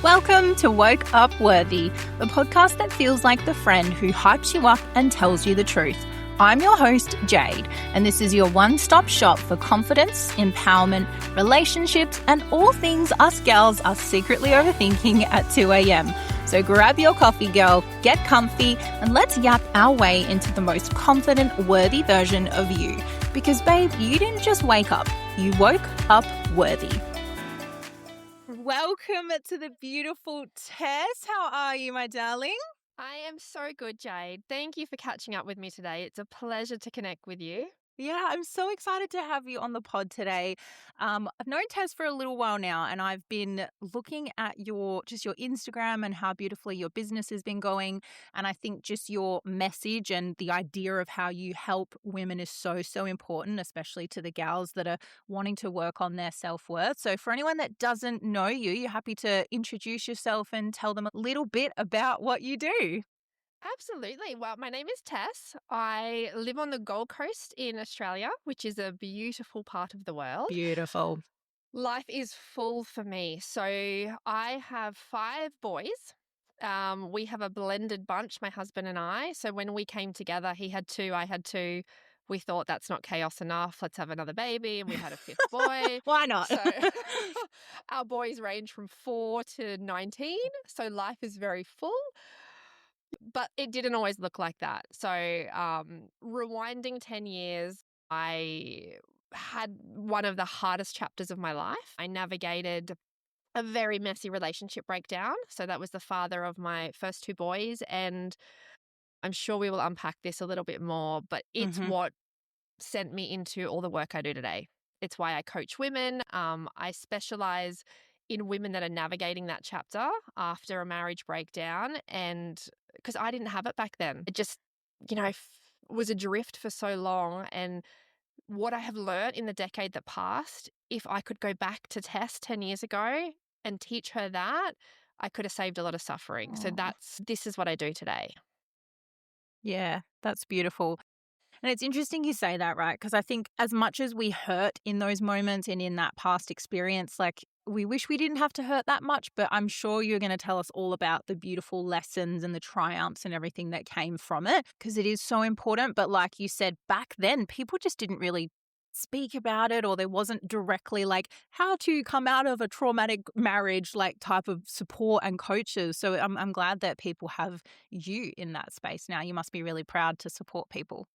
Welcome to Woke Up Worthy, the podcast that feels like the friend who hypes you up and tells you the truth. I'm your host, Jade, and this is your one-stop shop for confidence, empowerment, relationships, and all things us gals are secretly overthinking at 2 a.m. So grab your coffee, girl, get comfy, and let's yap our way into the most confident, worthy version of you. Because, babe, you didn't just wake up, you woke up worthy. Welcome to the beautiful Tess. How are you, my darling? I am so good, Jade. Thank you for catching up with me today. It's a pleasure to connect with you. Yeah, I'm so excited to have you on the pod today. I've known Tess for a little while now, and I've been looking at your Instagram and how beautifully your business has been going. And I think just your message and the idea of how you help women is so important, especially to the gals that are wanting to work on their self-worth. So for anyone that doesn't know you, you're happy to introduce yourself and tell them a little bit about what you do. Absolutely. Well, my name is Tess. I live on the Gold Coast in Australia, which is a beautiful part of the world. Beautiful. Life is full for me. So I have 5 boys. We have a blended bunch, my husband and I. So when we came together, he had 2, I had 2. We thought that's not chaos enough. Let's have another baby. And we had a 5th boy. Why not? So our boys range from 4 to 19. So life is very full. But it didn't always look like that. So, rewinding 10 years, I had one of the hardest chapters of my life. I navigated a very messy relationship breakdown. So that was the father of my first 2 boys, and I'm sure we will unpack this a little bit more, but it's what sent me into all the work I do today. It's why I coach women. I specialize in women that are navigating that chapter after a marriage breakdown. And because I didn't have it back then, it just, was adrift for so long. And what I have learned in the decade that passed, if I could go back to Tess 10 years ago and teach her that, I could have saved a lot of suffering. So Aw. this is what I do today. Yeah, that's beautiful. And it's interesting you say that, right? Because I think as much as we hurt in those moments and in that past experience, like we wish we didn't have to hurt that much, but I'm sure you're going to tell us all about the beautiful lessons and the triumphs and everything that came from it, because it is so important. But like you said, back then, people just didn't really speak about it, or there wasn't directly like how to come out of a traumatic marriage, like type of support and coaches. So I'm glad that people have you in that space now. You must be really proud to support people.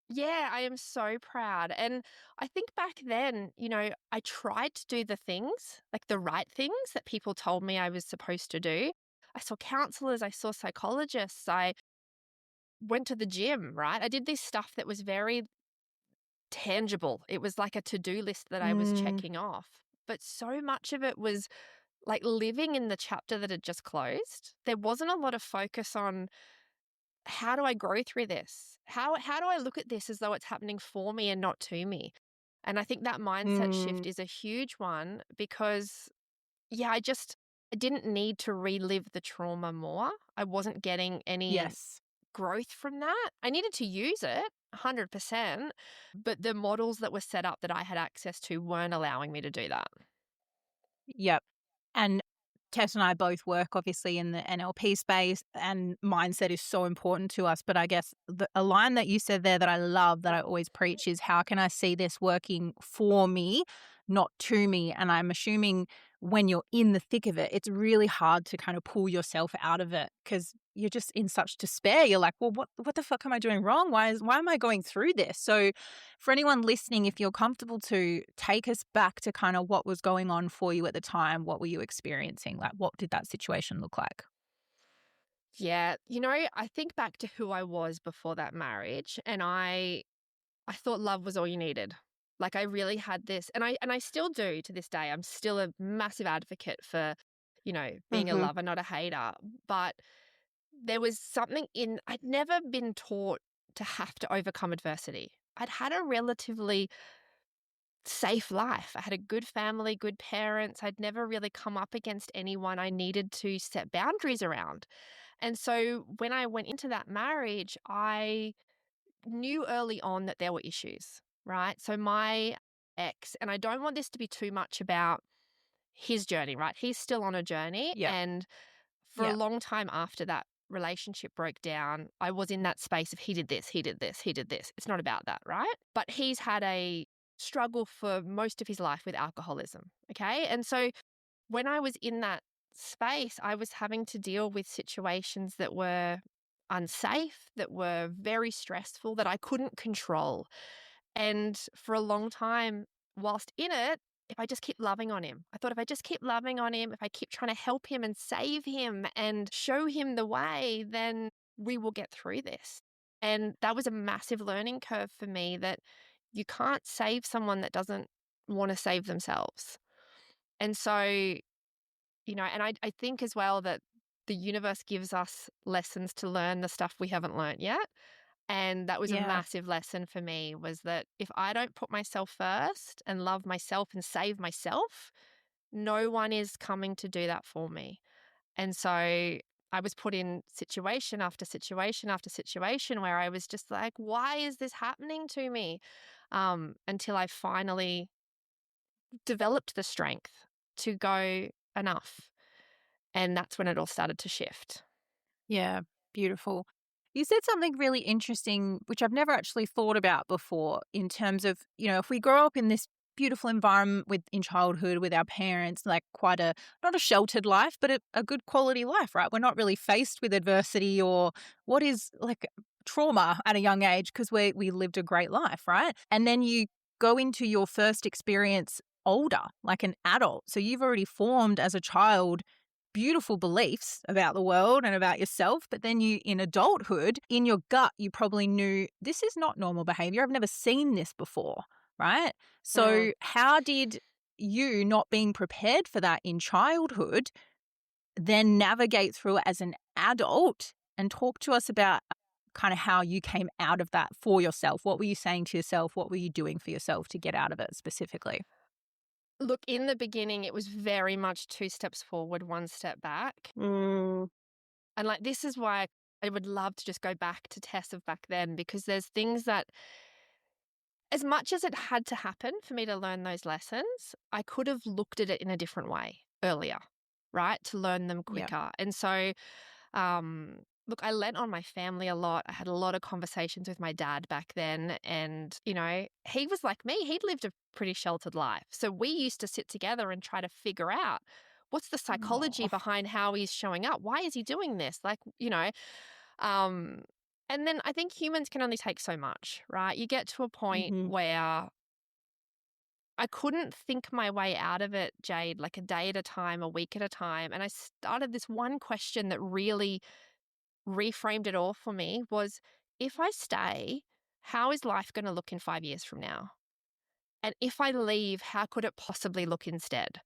Yeah, I am so proud. And I think back then, I tried to do the things, like the right things that people told me I was supposed to do. I saw counselors, I saw psychologists, I went to the gym, right? I did this stuff that was very tangible. It was like a to-do list that I was Mm, checking off. But so much of it was like living in the chapter that had just closed. There wasn't a lot of focus on how do I grow through this? How do I look at this as though it's happening for me and not to me? And I think that mindset shift mm, is a huge one because yeah, I didn't need to relive the trauma more. I wasn't getting any yes. growth from that. I needed to use it 100%, but the models that were set up that I had access to weren't allowing me to do that. Yep. And Tess and I both work obviously in the NLP space, and mindset is so important to us. But I guess a line that you said there that I love, that I always preach, is how can I see this working for me, not to me? And I'm assuming when you're in the thick of it, it's really hard to kind of pull yourself out of it because you're just in such despair. You're like, well, what the fuck am I doing wrong? Why am I going through this? So for anyone listening, if you're comfortable to take us back to kind of what was going on for you at the time, what were you experiencing? Like, what did that situation look like? Yeah, I think back to who I was before that marriage and I thought love was all you needed. Like I really had this and I still do to this day. I'm still a massive advocate for, being a Mm-hmm. lover, not a hater. But there was something I'd never been taught to have to overcome adversity. I'd had a relatively safe life. I had a good family, good parents. I'd never really come up against anyone I needed to set boundaries around. And so when I went into that marriage, I knew early on that there were issues, right? So my ex, and I don't want this to be too much about his journey, right? He's still on a journey. Yep. And for a Yep. long time after that relationship broke down, I was in that space of he did this, he did this, he did this. It's not about that, right? But he's had a struggle for most of his life with alcoholism. Okay. And so when I was in that space, I was having to deal with situations that were unsafe, that were very stressful, that I couldn't control. And for a long time, whilst in it, if I just keep loving on him, I thought if I just keep loving on him, if I keep trying to help him and save him and show him the way, then we will get through this. And that was a massive learning curve for me, that you can't save someone that doesn't want to save themselves. And so, and I think as well that the universe gives us lessons to learn the stuff we haven't learned yet. And that was a Yeah. massive lesson for me, was that if I don't put myself first and love myself and save myself, no one is coming to do that for me. And so I was put in situation after situation after situation where I was just like, why is this happening to me? Until I finally developed the strength to go, enough. And that's when it all started to shift. Yeah, beautiful. You said something really interesting, which I've never actually thought about before, in terms of, if we grow up in this beautiful environment in childhood with our parents, like quite not a sheltered life, but a good quality life, right? We're not really faced with adversity or what is like trauma at a young age because we lived a great life, right? And then you go into your first experience older, like an adult. So you've already formed as a child beautiful beliefs about the world and about yourself, but then in adulthood, in your gut, you probably knew this is not normal behavior. I've never seen this before, right? Mm. So how did you, not being prepared for that in childhood, then navigate through it as an adult? And talk to us about kind of how you came out of that for yourself. What were you saying to yourself? What were you doing for yourself to get out of it specifically? Look, in the beginning, it was very much two steps forward, one step back. Mm. And like, this is why I would love to just go back to Tess of back then, because there's things that, as much as it had to happen for me to learn those lessons, I could have looked at it in a different way earlier, right? To learn them Yeah. quicker. And so, look, I lent on my family a lot. I had a lot of conversations with my dad back then. And, he was like me. He'd lived a pretty sheltered life. So we used to sit together and try to figure out, what's the psychology Oh. behind how he's showing up? Why is he doing this? Um, and then I think humans can only take so much, right? You get to a point Hmm. where I couldn't think my way out of it, Jade, like a day at a time, a week at a time. And I started this one question that really reframed it all for me was, if I stay, how is life going to look in 5 years from now? And if I leave, how could it possibly look instead?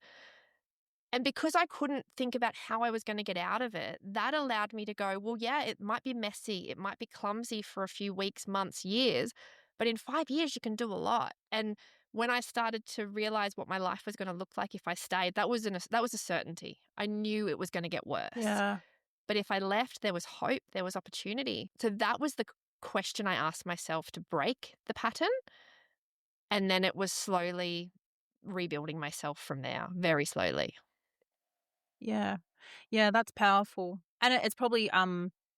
And because I couldn't think about how I was going to get out of it, that allowed me to go, well, yeah, it might be messy. It might be clumsy for a few weeks, months, years, but in 5 years, you can do a lot. And when I started to realize what my life was going to look like if I stayed, that was a certainty. I knew it was going to get worse. Yeah. But if I left, there was hope, there was opportunity. So that was the question I asked myself to break the pattern. And then it was slowly rebuilding myself from there, very slowly. Yeah. Yeah, that's powerful. And it's probably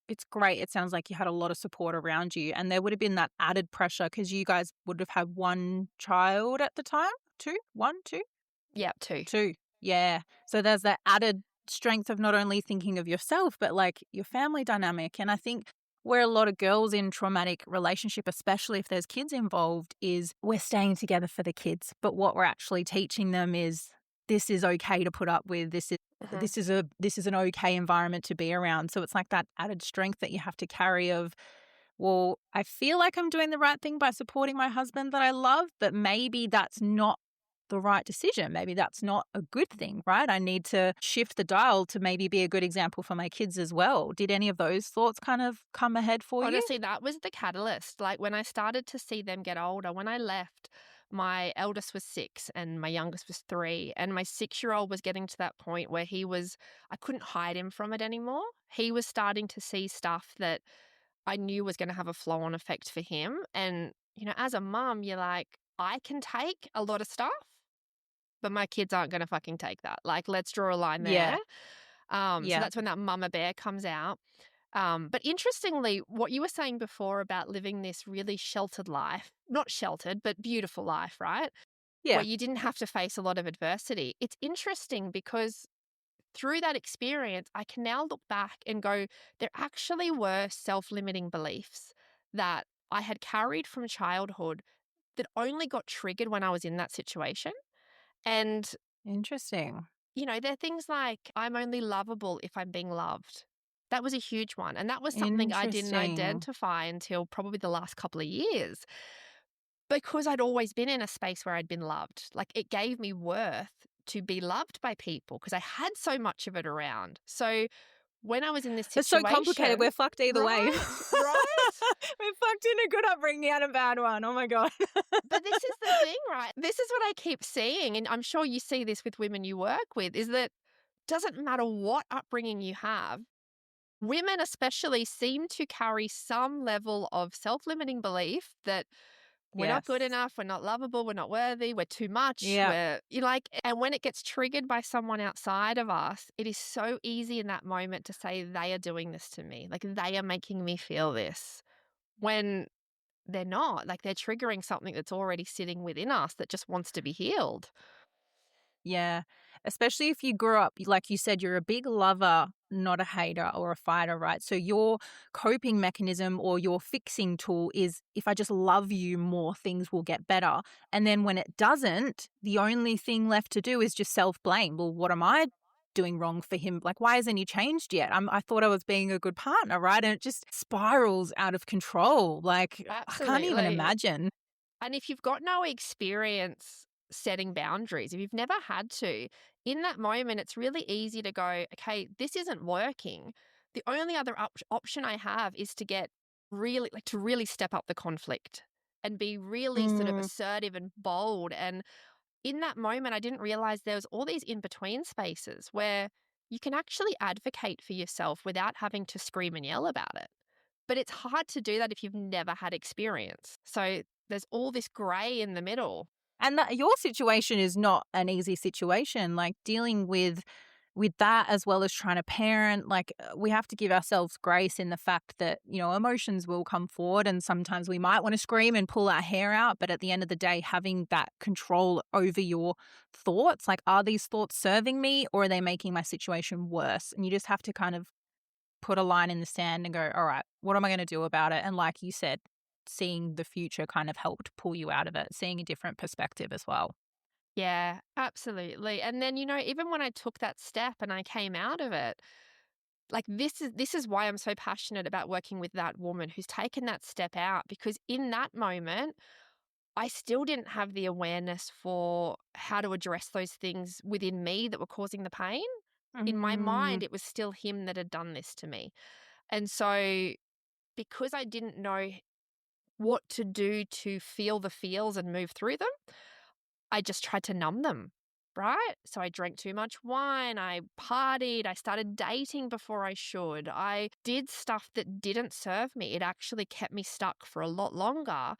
it's great. It sounds like you had a lot of support around you and there would have been that added pressure because you guys would have had one child at the time? Two? One, two? Yeah, too. Two. Yeah. So there's that added strength of not only thinking of yourself, but like your family dynamic. And I think where a lot of girls in traumatic relationship, especially if there's kids involved, is we're staying together for the kids. But what we're actually teaching them is this is okay to put up with. Mhm. This is an okay environment to be around. So it's like that added strength that you have to carry of, well, I feel like I'm doing the right thing by supporting my husband that I love, but maybe that's not the right decision. Maybe that's not a good thing, right? I need to shift the dial to maybe be a good example for my kids as well. Did any of those thoughts kind of come ahead for you? Honestly, that was the catalyst. Like, when I started to see them get older, when I left, my eldest was 6 and my youngest was 3. And my 6-year-old was getting to that point where I couldn't hide him from it anymore. He was starting to see stuff that I knew was going to have a flow on effect for him. And, as a mum, you're like, I can take a lot of stuff, but my kids aren't going to fucking take that. Like, let's draw a line there. Yeah. So Yeah. that's when that mama bear comes out. But interestingly, what you were saying before about living this really sheltered life, not sheltered, but beautiful life, right? Where Yeah. you didn't have to face a lot of adversity. It's interesting because through that experience, I can now look back and go, there actually were self limiting beliefs that I had carried from childhood that only got triggered when I was in that situation. And, Interesting. they're things like, I'm only lovable if I'm being loved. That was a huge one. And that was something I didn't Interesting. identify until probably the last couple of years because I'd always been in a space where I'd been loved. Like it gave me worth to be loved by people because I had so much of it around. So when I was in this It's so complicated. situation, We're fucked either way. right? We're fucked in a good upbringing and a bad one. Oh my God. But this is the thing, right? This is what I keep seeing, and I'm sure you see this with women you work with, is that doesn't matter what upbringing you have, women especially seem to carry some level of self-limiting belief that we're not good Yes. enough, we're not lovable, we're not worthy, we're too much, Yeah. and when it gets triggered by someone outside of us, it is so easy in that moment to say, they are doing this to me, like they are making me feel this, when they're not, like they're triggering something that's already sitting within us that just wants to be healed. Yeah. Especially if you grew up, like you said, you're a big lover, not a hater or a fighter, right? So your coping mechanism or your fixing tool is if I just love you more, things will get better. And then when it doesn't, the only thing left to do is just self blame. Well, what am I doing wrong for him? Like, why hasn't he changed yet? I thought I was being a good partner, right? And it just spirals out of control. Like, I can't even Absolutely. imagine. And if you've got no experience setting boundaries, if you've never had to, in that moment, it's really easy to go, okay, this isn't working. The only other option I have is to get really, like, to really step up the conflict and be really sort of Mm, assertive and bold. And in that moment, I didn't realize there was all these in between spaces where you can actually advocate for yourself without having to scream and yell about it. But it's hard to do that if you've never had experience. So there's all this gray in the middle. And that your situation is not an easy situation, like dealing with that as well as trying to parent, like we have to give ourselves grace in the fact that, emotions will come forward and sometimes we might want to scream and pull our hair out, but at the end of the day having that control over your thoughts, like are these thoughts serving me or are they making my situation worse? And you just have to kind of put a line in the sand and go, all right, what am I going to do about it? And like you said, seeing the future kind of helped pull you out of it, seeing a different perspective as well. Yeah, absolutely. And then, even when I took that step and I came out of it, like this is why I'm so passionate about working with that woman who's taken that step out, because in that moment I still didn't have the awareness for how to address those things within me that were causing the pain. In my mind, Mm, it was still him that had done this to me. And so, because I didn't know what to do to feel the feels and move through them, I just tried to numb them, right? So I drank too much wine, I partied, I started dating before I should. I did stuff that didn't serve me. It actually kept me stuck for a lot longer.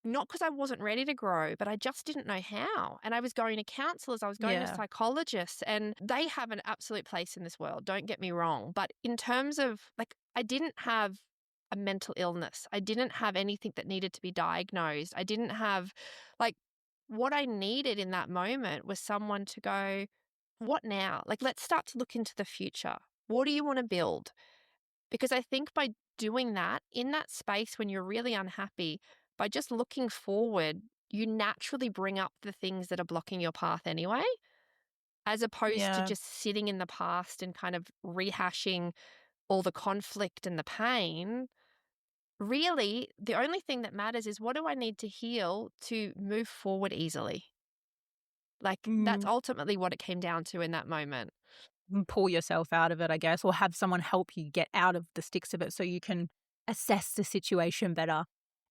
Not because I wasn't ready to grow, but I just didn't know how. And I was going to counselors, I was going to yeah. psychologists, and they have an absolute place in this world. Don't get me wrong. But in terms of, like, I didn't have a mental illness, I didn't have anything that needed to be diagnosed. I didn't have, like, what I needed in that moment was someone to go, what now? Like, let's start to look into the future. What do you want to build? Because I think by doing that, in that space when you're really unhappy, by just looking forward, you naturally bring up the things that are blocking your path anyway, as opposed to Yeah. just sitting in the past and kind of rehashing all the conflict and the pain. Really, the only thing that matters is, what do I need to heal to move forward easily? Like, that's Mm, ultimately what it came down to in that moment. pull yourself out of it, I guess, or have someone help you get out of the sticks of it so you can assess the situation better.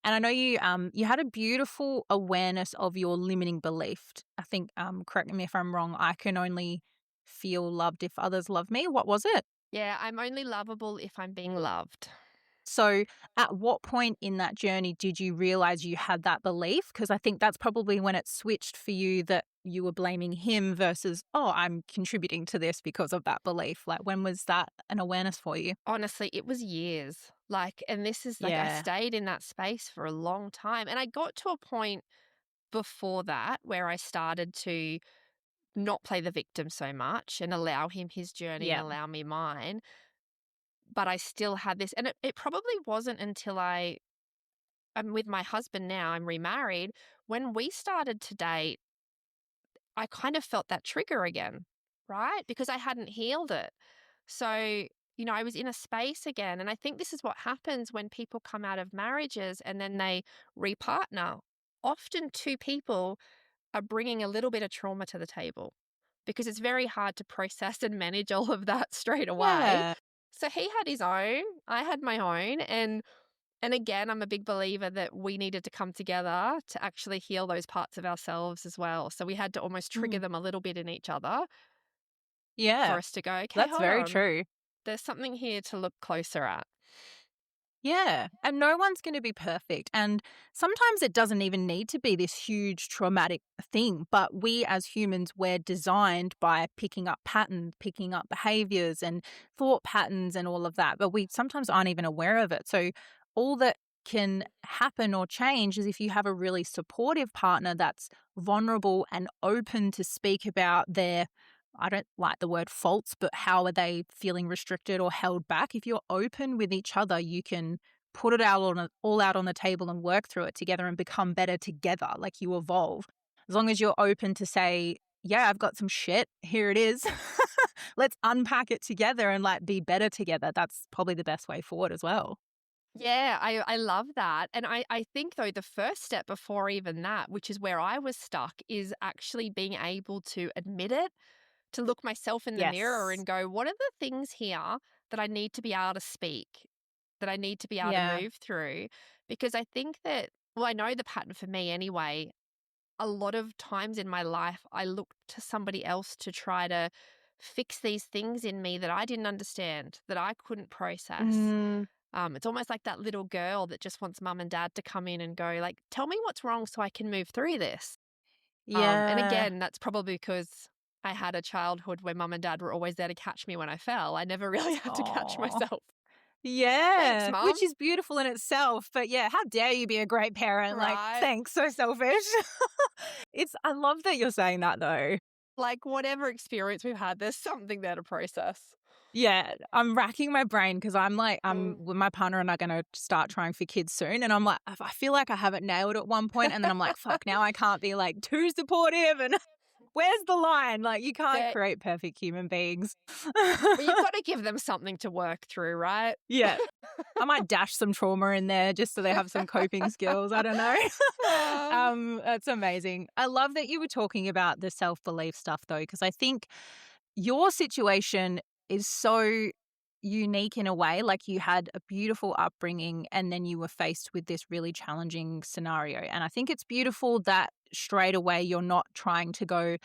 And I know you had a beautiful awareness of your limiting belief. I think correct me if I'm wrong, I can only feel loved if others love me. What was it? Yeah, I'm only lovable if I'm being loved. So, at what point in that journey did you realize you had that belief? Because I think that's probably when it switched for you that you were blaming him versus, oh, I'm contributing to this because of that belief. Like, when was that an awareness for you? Honestly, it was years. Like, and this is like I Yeah. stayed in that space for a long time. And I got to a point before that where I started to not play the victim so much and allow him his journey and Yeah. allow me mine. But I still had this, and it probably wasn't until I'm with my husband now, I'm remarried. When we started to date, I kind of felt that trigger again, right? Because I hadn't healed it. So, I was in a space again. And I think this is what happens when people come out of marriages and then they repartner. Often, two people are bringing a little bit of trauma to the table because it's very hard to process and manage all of that straight away. Yeah. So he had his own, I had my own, and again, I'm a big believer that we needed to come together to actually heal those parts of ourselves as well. So we had to almost trigger Mm. them a little bit in each other for Yeah. us to go, okay, That's hold very on. true. There's something here to look closer at. Yeah, and no one's going to be perfect. And sometimes it doesn't even need to be this huge traumatic thing. But we as humans, we're designed by picking up patterns, picking up behaviors and thought patterns and all of that. But we sometimes aren't even aware of it. So all that can happen or change is if you have a really supportive partner that's vulnerable and open to speak about their, I don't like the word faults, but how are they feeling restricted or held back? If you're open with each other, you can put it all out on the table and work through it together and become better together. Like you evolve. As long as you're open to say, yeah, I've got some shit. Here it is. Let's unpack it together and like be better together. That's probably the best way forward as well. Yeah, I love that. And I think, though, the first step before even that, which is where I was stuck, is actually being able to admit it, to look myself in the mirror Yes. and go, what are the things here that I need to be able to speak, that I need to be able to Yeah. move through? Because I think that, well, I know the pattern for me anyway. A lot of times in my life, I looked to somebody else to try to fix these things in me that I didn't understand, that I couldn't process. Mm, It's almost like that little girl that just wants mum and dad to come in and go, like, tell me what's wrong so I can move through this. And yeah. again, that's probably because I had a childhood where mum and dad were always there to catch me when I fell. I never really had to catch Oh. myself. Thanks, Yeah, mum. which is beautiful in itself, but yeah, how dare you be a great parent, like, Right? thanks, so selfish. I love that you're saying that though. Like, whatever experience we've had, there's something there to process. Yeah, I'm racking my brain because I'm Mm. with my partner and I'm gonna start trying for kids soon, and I'm like, I feel like I have it nailed at one point, and then I'm like, "Fuck, now I can't be, like, too supportive," and where's the line? Like, you can't There, create perfect human beings. well, you've got to give them something to work through, right? Yeah, I might dash some trauma in there just so they have some coping skills, I don't know. Um, That's amazing. I love that you were talking about the self-belief stuff though, because I think your situation is so unique in a way. Like you had a beautiful upbringing and then you were faced with this really challenging scenario. And I think it's beautiful that straight away you're not trying to go,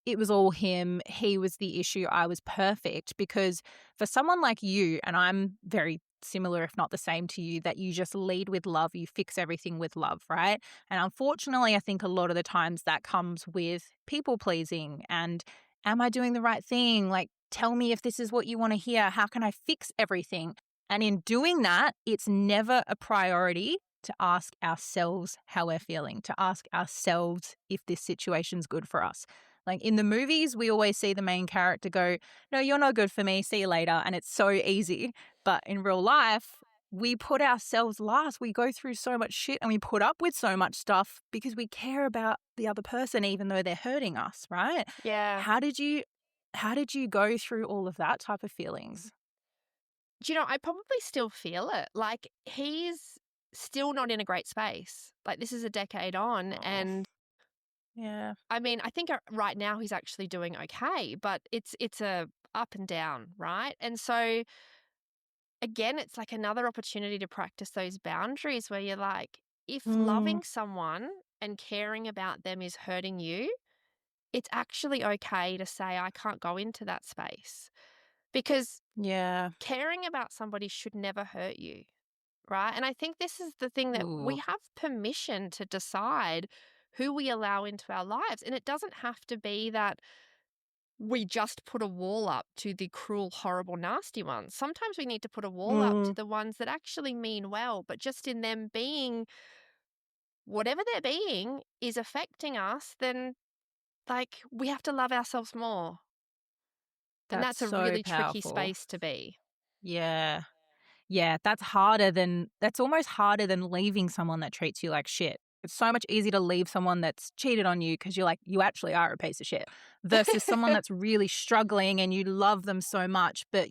it was all him, he was the issue, I was perfect. Because for someone like you, and I'm very similar, if not the same to you, that you just lead with love, you fix everything with love, right? And unfortunately, I think a lot of the times that comes with people pleasing and am I doing the right thing? Like, tell me if this is what you want to hear. How can I fix everything? And in doing that, it's never a priority to ask ourselves how we're feeling, to ask ourselves if this situation's good for us. Like in the movies, we always see the main character go, no, you're not good for me. See you later. And it's so easy. But in real life, we put ourselves last. We go through so much shit and we put up with so much stuff because we care about the other person, even though they're hurting us, right? yeah. How did you how did you go through all of that type of feelings? Do you know, I probably still feel it. Like, he's still not in a great space. Like, this is a decade on. Oh, And yeah. I mean, I think right now he's actually doing okay, but it's a up and down, right? And so again, it's like another opportunity to practice those boundaries where you're like, if Mm, loving someone and caring about them is hurting you, it's actually okay to say, I can't go into that space because yeah. caring about somebody should never hurt you. right? And I think this is the thing, that we Ooh. have permission to decide who we allow into our lives. And it doesn't have to be that we just put a wall up to the cruel, horrible, nasty ones. Sometimes we need to put a wall up to Mm, the ones that actually mean well, but just in them being whatever they're being is affecting us, then like we have to love ourselves more. And that's that's a so really tricky powerful. space to be. Yeah. Yeah, that's almost harder than leaving someone that treats you like shit. It's so much easier to leave someone that's cheated on you because you're like, you actually are a piece of shit, versus someone that's really struggling and you love them so much, but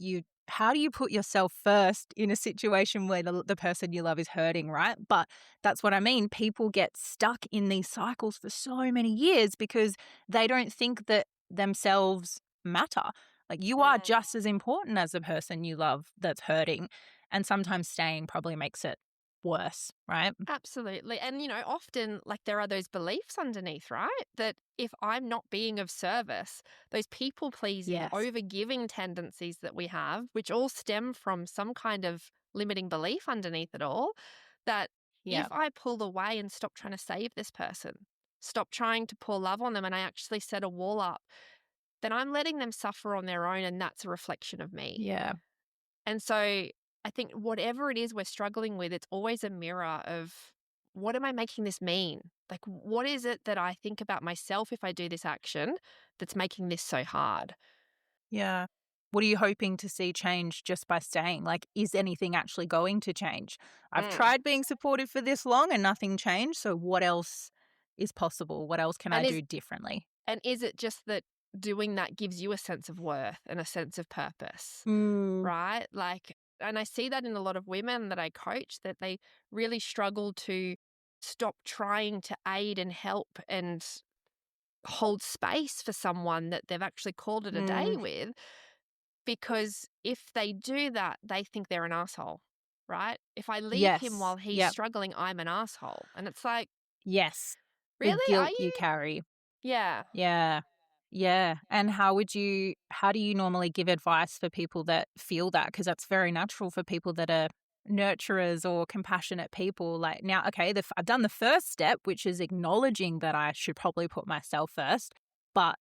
how do you put yourself first in a situation where the person you love is hurting, right? But that's what I mean. People get stuck in these cycles for so many years because they don't think that themselves matter. Like, you are Mm. just as important as the person you love that's hurting. And sometimes staying probably makes it worse, right? Absolutely. And, often like there are those beliefs underneath, right? That if I'm not being of service, those people pleasing, Yes. over giving tendencies that we have, which all stem from some kind of limiting belief underneath it all, that Yeah. if I pull away and stop trying to save this person, stop trying to pour love on them, and I actually set a wall up, then I'm letting them suffer on their own. And that's a reflection of me. Yeah. And so I think whatever it is we're struggling with, it's always a mirror of, what am I making this mean? Like, what is it that I think about myself if I do this action that's making this so hard? Yeah. What are you hoping to see change just by staying? Like, is anything actually going to change? I've Mm. tried being supportive for this long and nothing changed. So, what else is possible? What else can I And is do differently? and is it just that doing that gives you a sense of worth and a sense of purpose, Mm, right? Like, and I see that in a lot of women that I coach, that they really struggle to stop trying to aid and help and hold space for someone that they've actually called it a day mm, with, because if they do that, they think they're an asshole, right? If I leave him yes. while he's Yep. struggling, I'm an asshole. And it's like, Yes. The really? Are guilt you you? carry. Yeah. Yeah. Yeah. And how do you normally give advice for people that feel that? Because that's very natural for people that are nurturers or compassionate people. Like, now, okay, I've done the first step, which is acknowledging that I should probably put myself first. But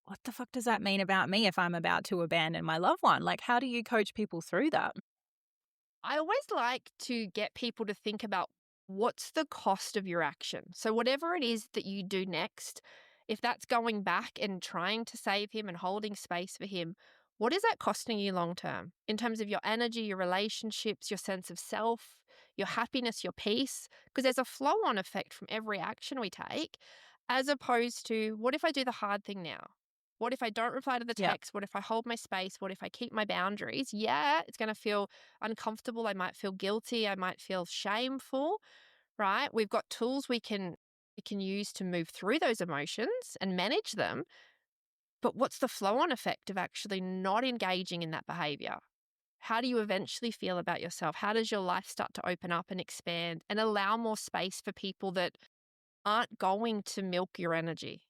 what the fuck does that mean about me if I'm about to abandon my loved one? Like, how do you coach people through that? I always like to get people to think about, what's the cost of your action? So, whatever it is that you do next, if that's going back and trying to save him and holding space for him, what is that costing you long term in terms of your energy, your relationships, your sense of self, your happiness, your peace? Because there's a flow on effect from every action we take, as opposed to, what if I do the hard thing now? What if I don't reply to the Yeah. text? What if I hold my space? What if I keep my boundaries? Yeah, it's going to feel uncomfortable. I might feel guilty. I might feel shameful, right? We've got tools we can use to move through those emotions and manage them. But what's the flow on effect of actually not engaging in that behavior? How do you eventually feel about yourself? How does your life start to open up and expand and allow more space for people that aren't going to milk your energy?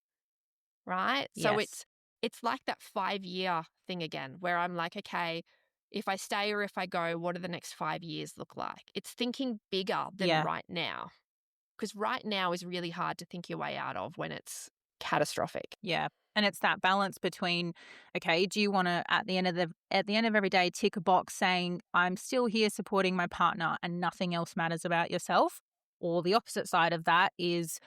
Right? So Yes. it's like that 5-year thing again, where I'm like, okay, if I stay or if I go, what do the next 5 years look like? It's thinking bigger than Yeah. right now, because right now is really hard to think your way out of when it's catastrophic. Yeah. And it's that balance between, okay, do you want to at the end of every day tick a box saying I'm still here supporting my partner and nothing else matters about yourself? Or the opposite side of that is,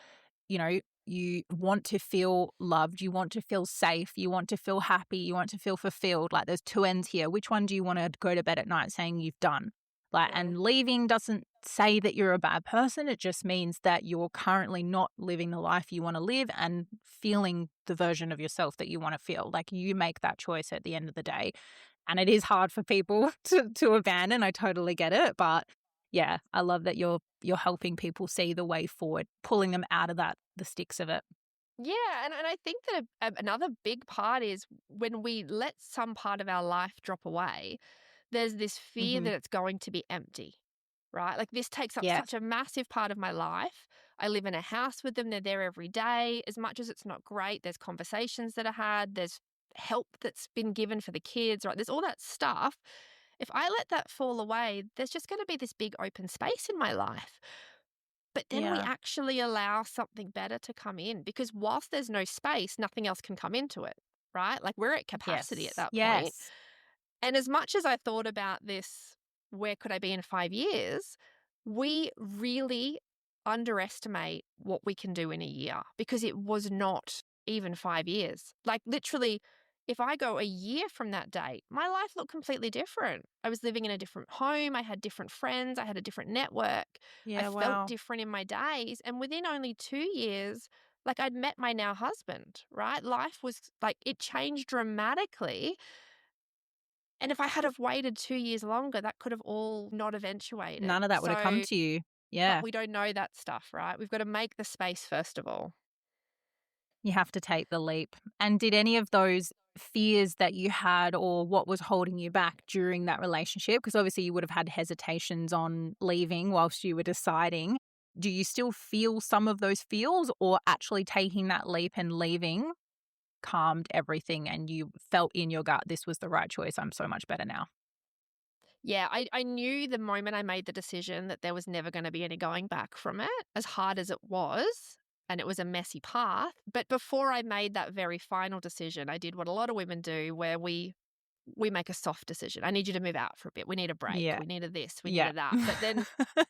you know, you want to feel loved, you want to feel safe, you want to feel happy, you want to feel fulfilled. Like, there's two ends here. Which one do you want to go to bed at night saying you've done? Like, Mm. and leaving doesn't say that you're a bad person. It just means that you're currently not living the life you want to live and feeling the version of yourself that you want to feel. Like, you make that choice at the end of the day. And it is hard for people to abandon. I totally get it. But yeah, I love that you're helping people see the way forward, pulling them out of the sticks of it. Yeah, and I think that another big part is when we let some part of our life drop away, there's this fear Mhm. that it's going to be empty, right? Like, this takes up Yes. such a massive part of my life. I live in a house with them, they're there every day. As much as it's not great, there's conversations that are had, there's help that's been given for the kids, right? There's all that stuff. If I let that fall away, there's just going to be this big open space in my life. But then we Yeah. actually allow something better to come in because whilst there's no space, nothing else can come into it, right? Like we're at capacity at Yes. that point. Yes. And as much as I thought about this, where could I be in 5 years? We really underestimate what we can do in a year because it was not even 5 years. Like literally, if I go a year from that date, my life looked completely different. I was living in a different home. I had different friends. I had a different network. I Yeah, felt wow. different in my days. And within only 2 years, like I'd met my now husband, right? Life was like, it changed dramatically. And if I had have waited 2 years longer, that could have all not eventuated. None of that would have come So, to you. but Yeah. we don't know that stuff, right? We've got to make the space first of all. You have to take the leap. And did any of those fears that you had or what was holding you back during that relationship? Because obviously you would have had hesitations on leaving whilst you were deciding. Do you still feel some of those feels, or actually taking that leap and leaving calmed everything and you felt in your gut this was the right choice? I'm so much better now. Yeah, I knew the moment I made the decision that there was never going to be any going back from it, as hard as it was. And it was a messy path. But before I made that very final decision, I did what a lot of women do, where we make a soft decision. I need you to move out for a bit. We need a break. Yeah. We need a this. We need Yeah. a that. But then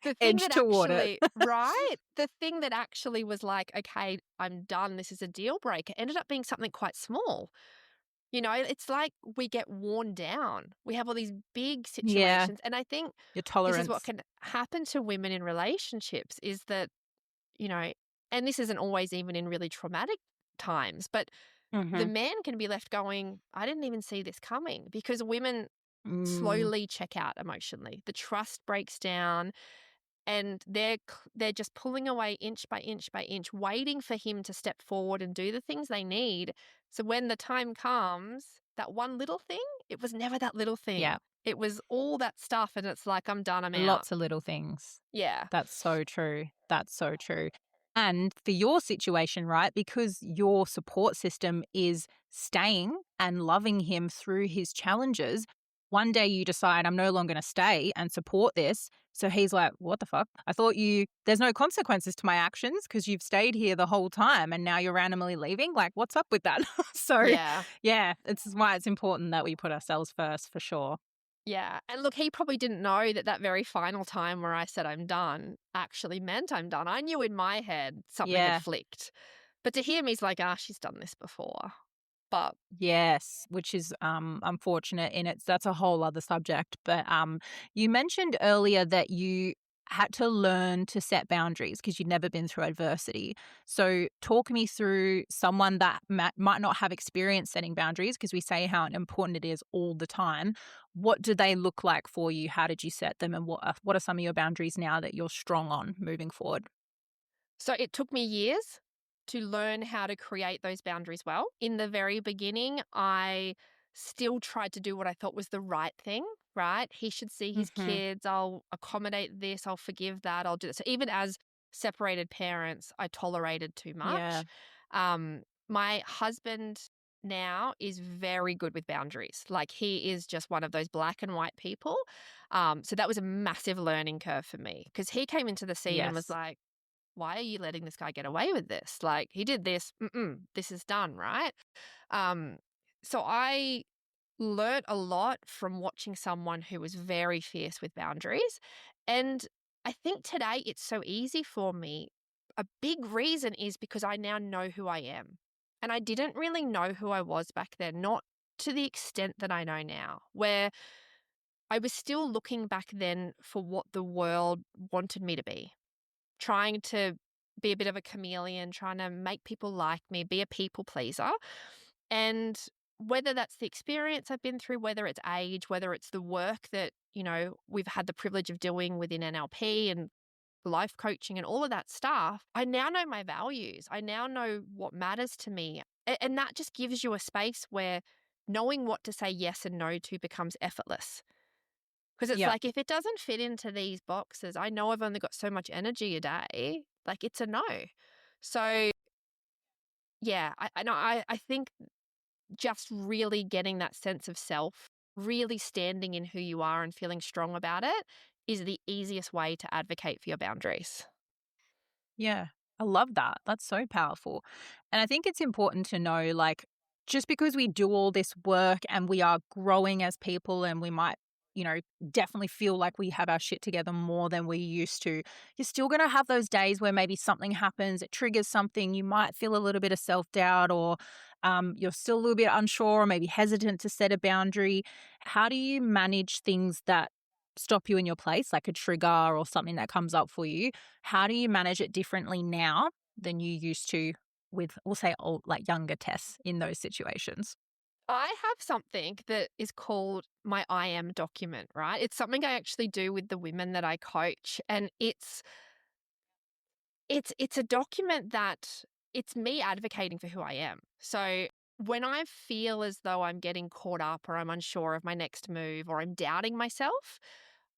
the thing Edge that toward it. actually, right? The thing that actually was like, okay, I'm done. This is a deal breaker, ended up being something quite small. You know, it's like we get worn down. We have all these big Yeah. situations. And I think Your this is what tolerance. can happen to women in relationships is that, you know, and this isn't always even in really traumatic times, but the Hmm. man can be left going, I didn't even see this coming because women Mm, slowly check out emotionally. The trust breaks down and they're just pulling away inch by inch by inch, waiting for him to step forward and do the things they need. So when the time comes, that one little thing, it was never that little thing. yeah. It was all that stuff and it's like, I'm done, I'm out. Lots of little things. Yeah. That's so true. That's so true. And for your situation, right, because your support system is staying and loving him through his challenges, one day you decide, I'm no longer going to stay and support this. So he's like, what the fuck? I thought there's no consequences to my actions because you've stayed here the whole time and now you're randomly leaving. Like, what's up with that? So, Yeah. yeah, it's why it's important that we put ourselves first for sure. Yeah. And look, he probably didn't know that that very final time where I said I'm done actually meant I'm done. I knew in my head something had Yeah. flicked. But to him, he's like, ah, she's done this before. But Yes, which is unfortunate in its that's a whole other subject. But you mentioned earlier that you had to learn to set boundaries because you'd never been through adversity. So talk me through someone that might not have experience setting boundaries because we say how important it is all the time. What do they look like for you? How did you set them, and what are some of your boundaries now that you're strong on moving forward? so it took me years to learn how to create those boundaries well. In the very beginning, I still tried to do what I thought was the right thing, right? He should see his Hmm. kids. I'll accommodate this. I'll forgive that. I'll do this. So even as separated parents, I tolerated too Yeah. much. My husband now is very good with boundaries. Like he is just one of those black and white people. So that was a massive learning curve for me because he came into the scene and was Yes. like, why are you letting this guy get away with this? Like he did this, this is done, right? Um, so I learnt a lot from watching someone who was very fierce with boundaries. And I think today it's so easy for me. A big reason is because I now know who I am. And I didn't really know who I was back then, not to the extent that I know now, where I was still looking back then for what the world wanted me to be, trying to be a bit of a chameleon, trying to make people like me, be a people pleaser. And whether that's the experience I've been through, whether it's age, whether it's the work that, we've had the privilege of doing within NLP and life coaching and all of that stuff, I now know my values. I now know what matters to me. And that just gives you a space where knowing what to say yes and no to becomes effortless. Because it's Yep. like, if it doesn't fit into these boxes, I know I've only got so much energy a day. Like, it's a no. So, yeah, I know. I think just really getting that sense of self really standing in who you are and feeling strong about it is the easiest way to advocate for your boundaries. Yeah, I love that. That's so powerful. And I think it's important to know, like, just because we do all this work and we are growing as people and we might, definitely feel like we have our shit together more than we used to, you're still going to have those days where maybe something happens, it triggers something. You might feel a little bit of self doubt or you're still a little bit unsure or maybe hesitant to set a boundary. How do you manage things that stop you in your place, like a trigger or something that comes up for you? How do you manage it differently now than you used to with, we'll say, old, like younger Tess in those situations? I have something that is called my I am document, right? It's something I actually do with the women that I coach, and it's a document that it's me advocating for who I am. So when I feel as though I'm getting caught up or I'm unsure of my next move or I'm doubting myself,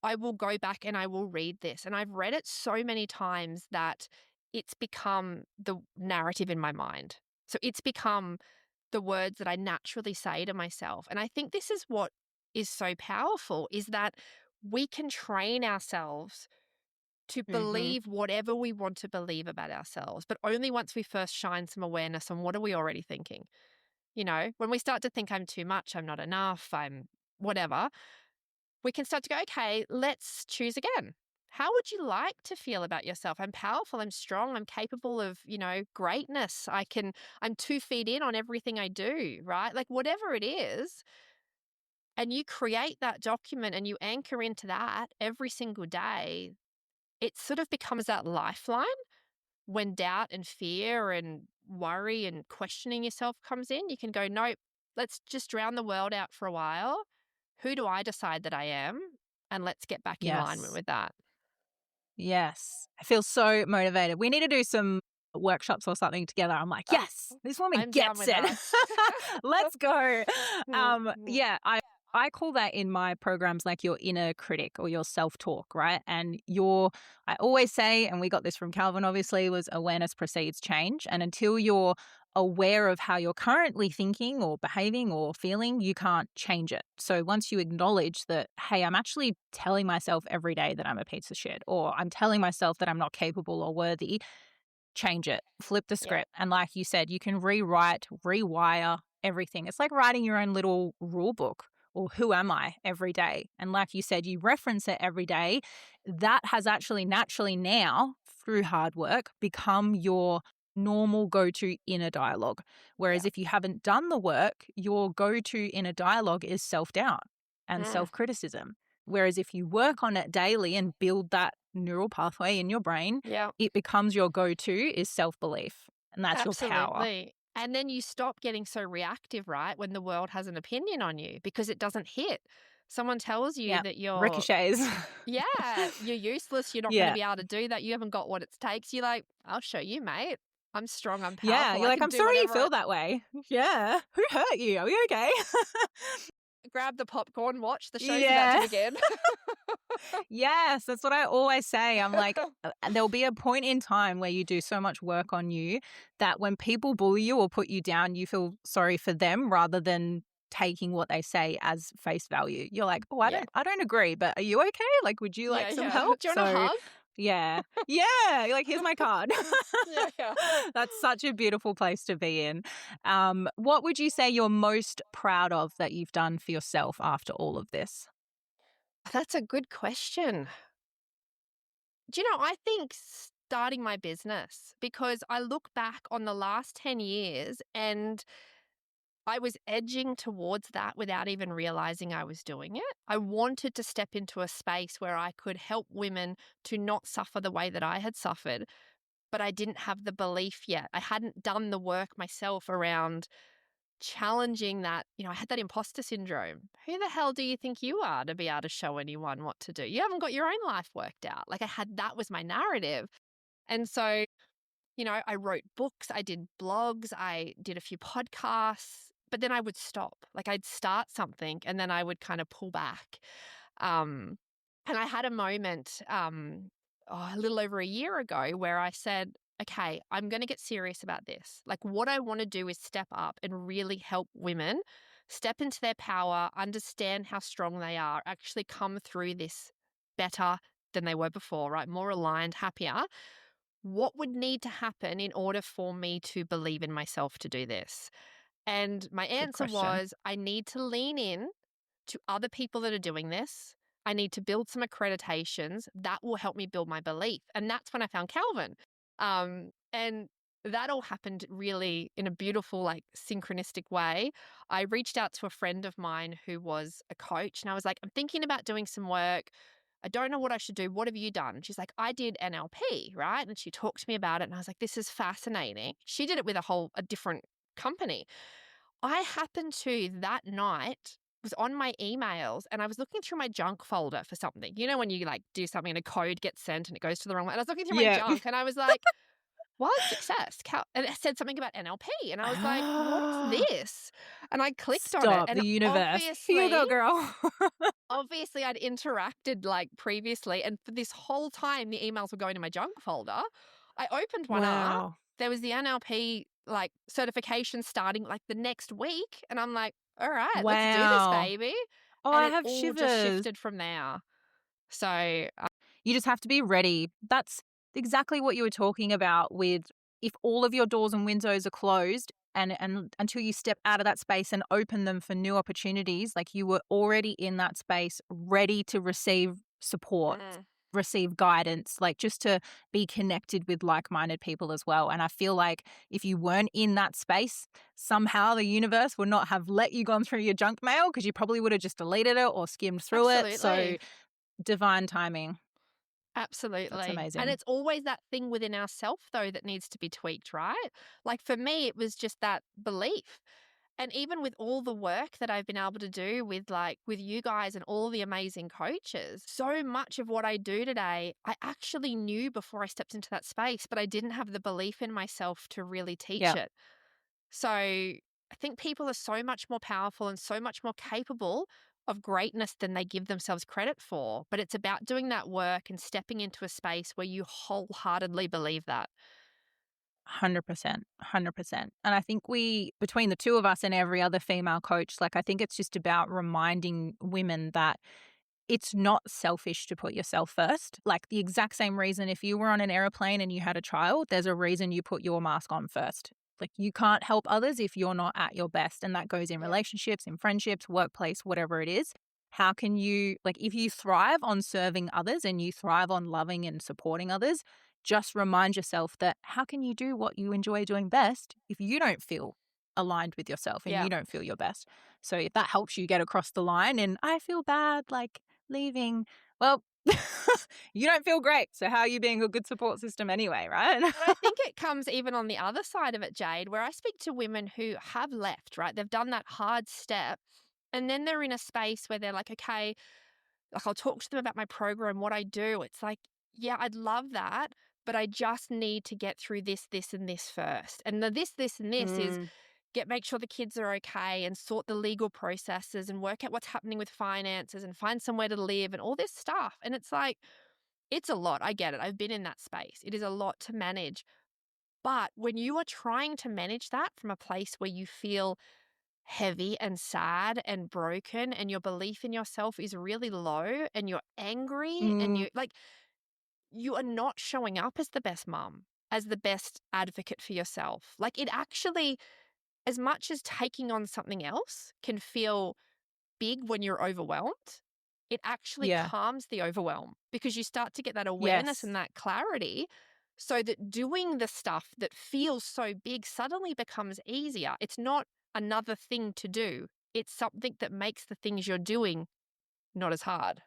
I will go back and I will read this. And I've read it so many times that it's become the narrative in my mind. So it's become the words that I naturally say to myself. And I think this is what is so powerful is that we can train ourselves to Mhm. believe whatever we want to believe about ourselves, but only once we first shine some awareness on what are we already thinking. When we start to think I'm too much, I'm not enough, I'm whatever, we can start to go, okay, let's choose again. How would you like to feel about yourself? I'm powerful, I'm strong, I'm capable of, greatness. I'm 2 feet in on everything I do, right? Like whatever it is. And you create that document and you anchor into that every single day, it sort of becomes that lifeline when doubt and fear and worry and questioning yourself comes in. You can go, nope, let's just drown the world out for a while. Who do I decide that I am? And let's get back in line Yes. with that. Yes. I feel so motivated. We need to do some workshops or something together. I'm like, Ah, yes, this woman I'm down gets with it. that. Let's go. Mm, mm. Yeah, I call that in my programs like your inner critic or your self-talk, right? And I always say, and we got this from Calvin obviously, was awareness precedes change. And until you're aware of how you're currently thinking or behaving or feeling, you can't change it. So once you acknowledge that, hey, I'm actually telling myself every day that I'm a piece of shit, or I'm telling myself that I'm not capable or worthy, change it, flip the Yeah. script. And like you said, you can rewrite, rewire everything. It's like writing your own little rule book or who am I every day. And like you said, you reference it every day. That has actually naturally now, through hard work, become your normal go to inner dialogue. Whereas Yeah. if you haven't done the work, your go to inner dialogue is self doubt and Mm, self criticism. Whereas if you work on it daily and build that neural pathway in your brain, yeah. it becomes your go-to is self-belief, and that's your power. Absolutely. And then you stop getting so reactive, right? When the world has an opinion on you because it doesn't hit. Someone tells you Yeah, that you're, ricochets. yeah, you're useless. You're not going to Yeah. be able to do that. You haven't got what it takes. You're like, I'll show you, mate. I'm strong. I'm Yeah, powerful. you're I like, can "I'm do sorry you whatever I feel that way." Yeah. "Who hurt you? Are you okay?" grab the popcorn, watch the show's about to Yeah. begin. Yes, that's what I always say. I'm like, there'll be a point in time where you do so much work on you that when people bully you or put you down, you feel sorry for them rather than taking what they say as face value. You're like, "Oh, Yeah. I don't agree, but are you okay? Like, would you Yeah. like some Yeah. help?" Do you want a So, hug? yeah. Yeah, you're like, "Here's my card." Yeah. Yeah. That's such a beautiful place to be in. What would you say you're most proud of that you've done for yourself after all of this? That's a good question. Do you know, I think starting my business because I look back on the last 10 years and I was edging towards that without even realizing I was doing it. I wanted to step into a space where I could help women to not suffer the way that I had suffered, but I didn't have the belief yet. I hadn't done the work myself around challenging that. I had that imposter syndrome. Who the hell do you think you are to be able to show anyone what to do? You haven't got your own life worked out. Like that was my narrative. And so I wrote books, I did blogs, I did a few podcasts, but then I would stop. Like I'd start something and then I would kind of pull back. Um, and I had a moment a little over a year ago where I said, okay, I'm going to get serious about this. Like what I want to do is step up and really help women step into their power, understand how strong they are, actually come through this better than they were before, right? More aligned, happier. What would need to happen in order for me to believe in myself to do this? And my Good answer question. was, I need to lean in to other people that are doing this. I need to build some accreditations that will help me build my belief. And that's when I found Calvin. And that all happened really in a beautiful, like synchronistic way. I reached out to a friend of mine who was a coach and I was like, I'm thinking about doing some work. I don't know what I should do. What have you done? She's like, I did NLP, right? And she talked to me about it. And I was like, this is fascinating. She did it with a different company. I happened to that night was on my emails and I was looking through my junk folder for something. You know, when you like do something and a code gets sent and it goes to the wrong one. And I was looking through my Yeah. junk and I was like, wild success. And it said something about NLP. And I was like, what is this? And I clicked on it. Stop And the universe. Here you obviously, go, girl. obviously I'd interacted like previously. And for this whole time, the emails were going to my junk folder. I opened one up. Wow. There was the NLP like certification starting like the next week. And I'm like, all right, let's do this, Wow. baby. Oh, And I it have all just shivers. shifted from there. So, You just have to be ready. That's exactly what you were talking about with if all of your doors and windows are closed and until you step out of that space and open them for new opportunities, like you were already in that space ready to receive support, mm, receive guidance, like just to be connected with like-minded people as well. And I feel like if you weren't in that space, somehow the universe would not have let you gone through your junk mail because you probably would have just deleted it or skimmed through it. So absolutely. divine timing. That's Absolutely. And amazing. it's always that thing within ourself, though, that needs to be tweaked, right? Like for me, it was just that belief. And even with all the work that I've been able to do with you guys and all the amazing coaches, so much of what I do today, I actually knew before I stepped into that space, but I didn't have the belief in myself to really teach Yeah, it. So I think people are so much more powerful and so much more capable of greatness than they give themselves credit for. But it's about doing that work and stepping into a space where you wholeheartedly believe that. 100%, 100%. And I think between the two of us and every other female coach, like I think it's just about reminding women that it's not selfish to put yourself first. Like the exact same reason if you were on an airplane and you had a child, there's a reason you put your mask on first. Like you can't help others if you're not at your best. And that goes in Yeah. relationships, in friendships, workplace, whatever it is. How can you, like, if you thrive on serving others and you thrive on loving and supporting others, just remind yourself that how can you do what you enjoy doing best if you don't feel aligned with yourself and Yeah. you don't feel your best? So if that helps you get across the line and I feel bad, like, leaving. Well, you don't feel great. So how are you being a good support system anyway, right? And I think it comes even on the other side of it, Jade, where I speak to women who have left, right? They've done that hard step. And then they're in a space where they're like, okay, like I'll talk to them about my program, what I do. It's like, yeah, I'd love that, but I just need to get through this, this, and this first. And the this, and this is Mm, make sure the kids are okay and sort the legal processes and work out what's happening with finances and find somewhere to live and all this stuff. And it's like, it's a lot. I get it. I've been in that space. It is a lot to manage. But when you are trying to manage that from a place where you feel heavy and sad and broken and your belief in yourself is really low and you're angry and mm, you are not showing up as the best mum, as the best advocate for yourself. Like it actually, as much as taking on something else can feel big when you're overwhelmed, it actually yeah. calms the overwhelm because you start to get that awareness and Yes. that clarity so that doing the stuff that feels so big suddenly becomes easier. It's not another thing to do. It's something that makes the things you're doing not as hard.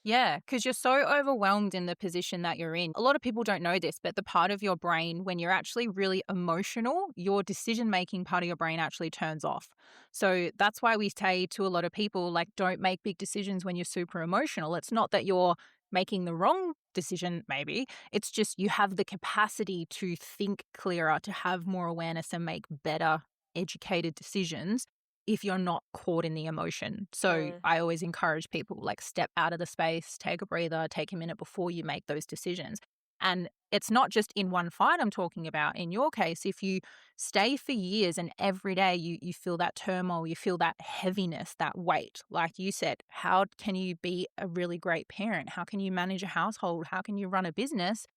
Yeah, because you're so overwhelmed in the position that you're in. A lot of people don't know this, but the part of your brain, when you're actually really emotional, your decision making part of your brain actually turns off. So that's why we say to a lot of people, like, don't make big decisions when you're super emotional. It's not that you're making the wrong decision, maybe. It's just you have the capacity to think clearer, to have more awareness and make better, educated decisions if you're not caught in the emotion. So Mm. I always encourage people like step out of the space, take a breather, take a minute before you make those decisions. And it's not just in one fight I'm talking about. In your case, if you stay for years and every day you feel that turmoil, you feel that heaviness, that weight, like you said, how can you be a really great parent? How can you manage a household? How can you run a business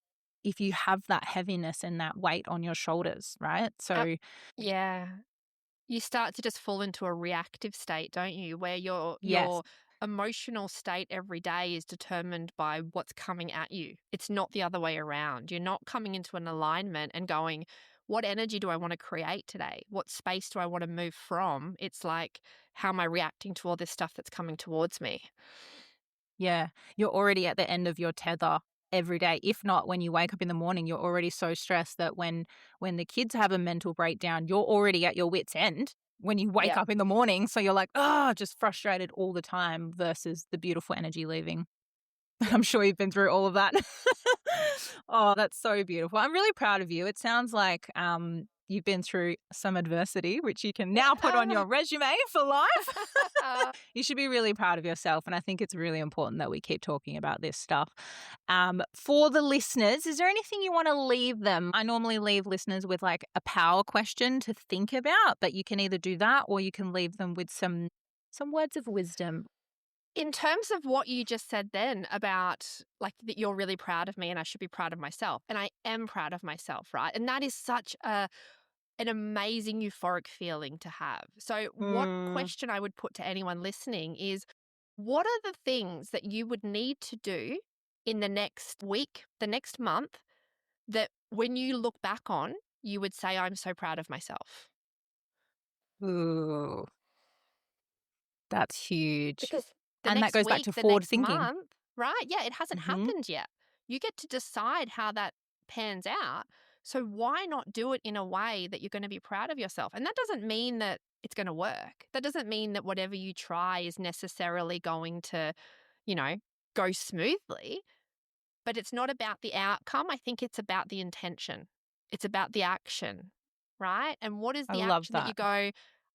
if you have that heaviness and that weight on your shoulders, right? Uh, So, yeah. You start to just fall into a reactive state, don't you? Where yes. your emotional state every day is determined by what's coming at you. It's not the other way around. You're not coming into an alignment and going, what energy do I want to create today? What space do I want to move from? It's like, how am I reacting to all this stuff that's coming towards me? Yeah, you're already at the end of your tether every day. If not, when you wake up in the morning, you're already so stressed that when the kids have a mental breakdown, you're already at your wit's end when you wake Yeah. up in the morning. So you're like, oh, just frustrated all the time versus the beautiful energy leaving. Yeah. I'm sure you've been through all of that. Oh, that's so beautiful. I'm really proud of you. It sounds like you've been through some adversity, which you can now put on your resume for life. You should be really proud of yourself. And I think it's really important that we keep talking about this stuff. For the listeners, is there anything you want to leave them? I normally leave listeners with like a power question to think about, but you can either do that or you can leave them with some words of wisdom. In terms of what you just said then about like that you're really proud of me and I should be proud of myself. And I am proud of myself, right? And that is such an amazing euphoric feeling to have. So what Mm. question I would put to anyone listening is what are the things that you would need to do in the next week, the next month that when you look back on, you would say I'm so proud of myself? Ooh, that's huge. Because the And that next goes back to week, the forward next thinking. month, right? Yeah, it hasn't Mhm. happened yet. You get to decide how that pans out. So why not do it in a way that you're going to be proud of yourself? And that doesn't mean that it's going to work. That doesn't mean that whatever you try is necessarily going to, you know, go smoothly. But it's not about the outcome. I think it's about the intention. It's about the action, right? And what is I the love action that you that. go,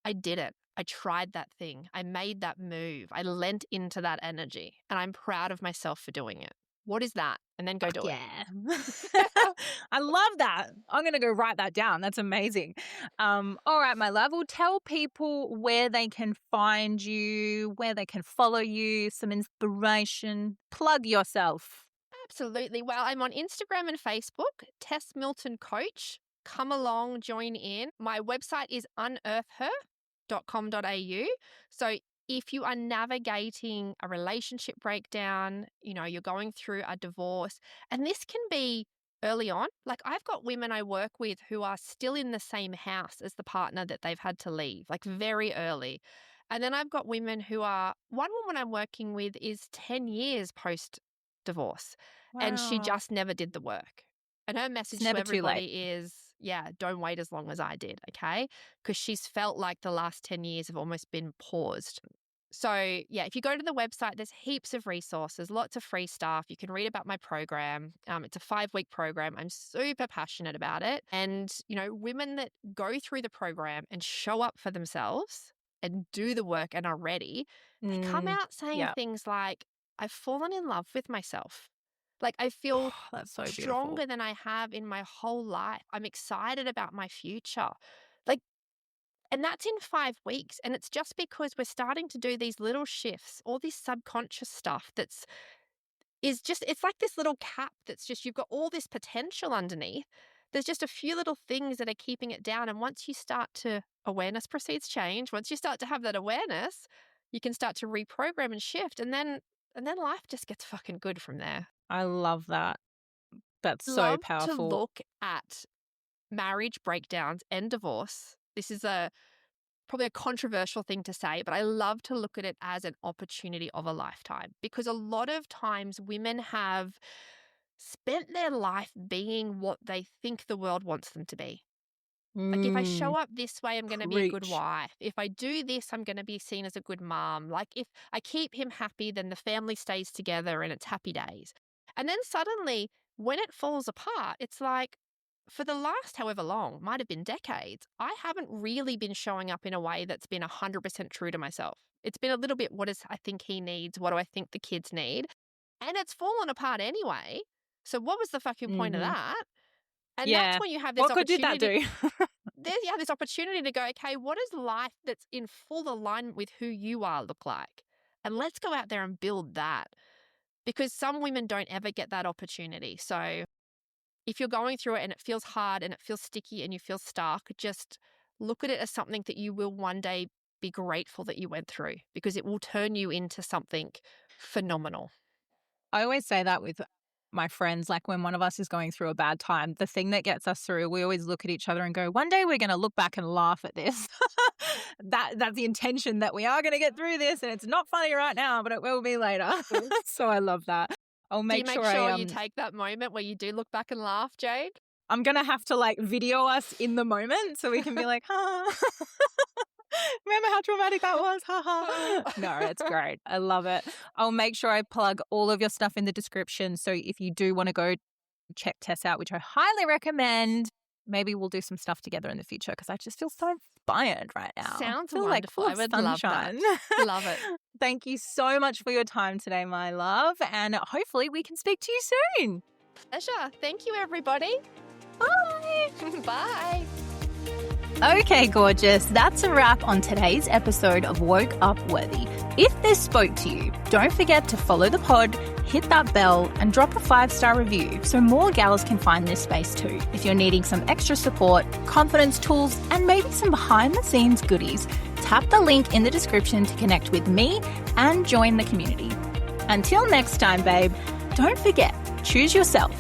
I did it. I tried that thing. I made that move. I lent into that energy and I'm proud of myself for doing it. What is that? And then go Fuck do it. yeah. I love that. I'm gonna go write that down. That's amazing. All right, my love. Well, tell people where they can find you, where they can follow you, some inspiration. Plug yourself. Absolutely. Well, I'm on Instagram and Facebook, Tess Milton Coach. Come along, join in. My website is unearthher.com.au. So if you are navigating a relationship breakdown, you're going through a divorce, and this can be early on. Like I've got women I work with who are still in the same house as the partner that they've had to leave, like very early. And then I've got women who are, one woman I'm working with is 10 years post divorce and she Wow. just never did the work. And her It's message to never too late. everybody is, yeah, don't wait as long as I did, okay? Because she's felt like the last 10 years have almost been paused. So, yeah, if you go to the website, there's heaps of resources, lots of free stuff. You can read about my program. It's a 5-week program. I'm super passionate about it. And, women that go through the program and show up for themselves and do the work and are ready, they come Mm, out saying yeah. things like, I've fallen in love with myself. Like, I feel That's so beautiful. stronger than I have in my whole life. I'm excited about my future. Like, and that's in 5 weeks. And it's just because we're starting to do these little shifts, all this subconscious stuff it's like this little cap that's just, you've got all this potential underneath. There's just a few little things that are keeping it down. And once you start to, awareness precedes change. Once you start to have that awareness, you can start to reprogram and shift. And then life just gets fucking good from there. I love that. That's so Love to powerful. look at marriage breakdowns and divorce. This is probably a controversial thing to say, but I love to look at it as an opportunity of a lifetime because a lot of times women have spent their life being what they think the world wants them to be. Like, if I Mm, show up this way, I'm going to be a good preach. wife. If I do this, I'm going to be seen as a good mom. Like, if I keep him happy, then the family stays together and it's happy days. And then suddenly, when it falls apart, it's like, for the last however long, might have been decades, I haven't really been showing up in a way that's been 100% true to myself. It's been a little bit, what does I think he needs? What do I think the kids need? And it's fallen apart anyway. So what was the fucking point of Mhm. that? And that's Yeah. when you have this What good did that opportunity. do? You have this opportunity to go, okay, what does life that's in full alignment with who you are look like? And let's go out there and build that. Because some women don't ever get that opportunity. So if you're going through it and it feels hard and it feels sticky and you feel stuck, just look at it as something that you will one day be grateful that you went through, because it will turn you into something phenomenal. I always say that with my friends, like when one of us is going through a bad time, the thing that gets us through, we always look at each other and go, one day we're going to look back and laugh at this. That's the intention, that we are going to get through this, and it's not funny right now, but it will be later. So I love that. I'll Do you make make sure sure you take that moment where you do look back and laugh, Jade? I'm going to have to like video us in the moment so we can be like, ha. Remember how traumatic that was? Ha ha. No, it's great. I love it. I'll make sure I plug all of your stuff in the description. So if you do want to go check Tess out, which I highly recommend, maybe we'll do some stuff together in the future, because I just feel so inspired right now. Sounds I feel like wonderful. full I of would love that. sunshine. Love it. Thank you so much for your time today, my love. And hopefully we can speak to you soon. Pleasure. Thank you, everybody. Bye. Bye. Okay, gorgeous. That's a wrap on today's episode of Woke Up Worthy. If this spoke to you, don't forget to follow the pod, hit that bell, and drop a 5-star review so more gals can find this space too. If you're needing some extra support, confidence tools, and maybe some behind-the-scenes goodies, tap the link in the description to connect with me and join the community. Until next time, babe, don't forget, choose yourself,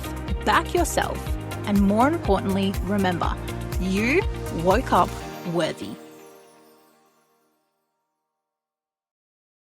back yourself, and more importantly, remember, you woke up worthy.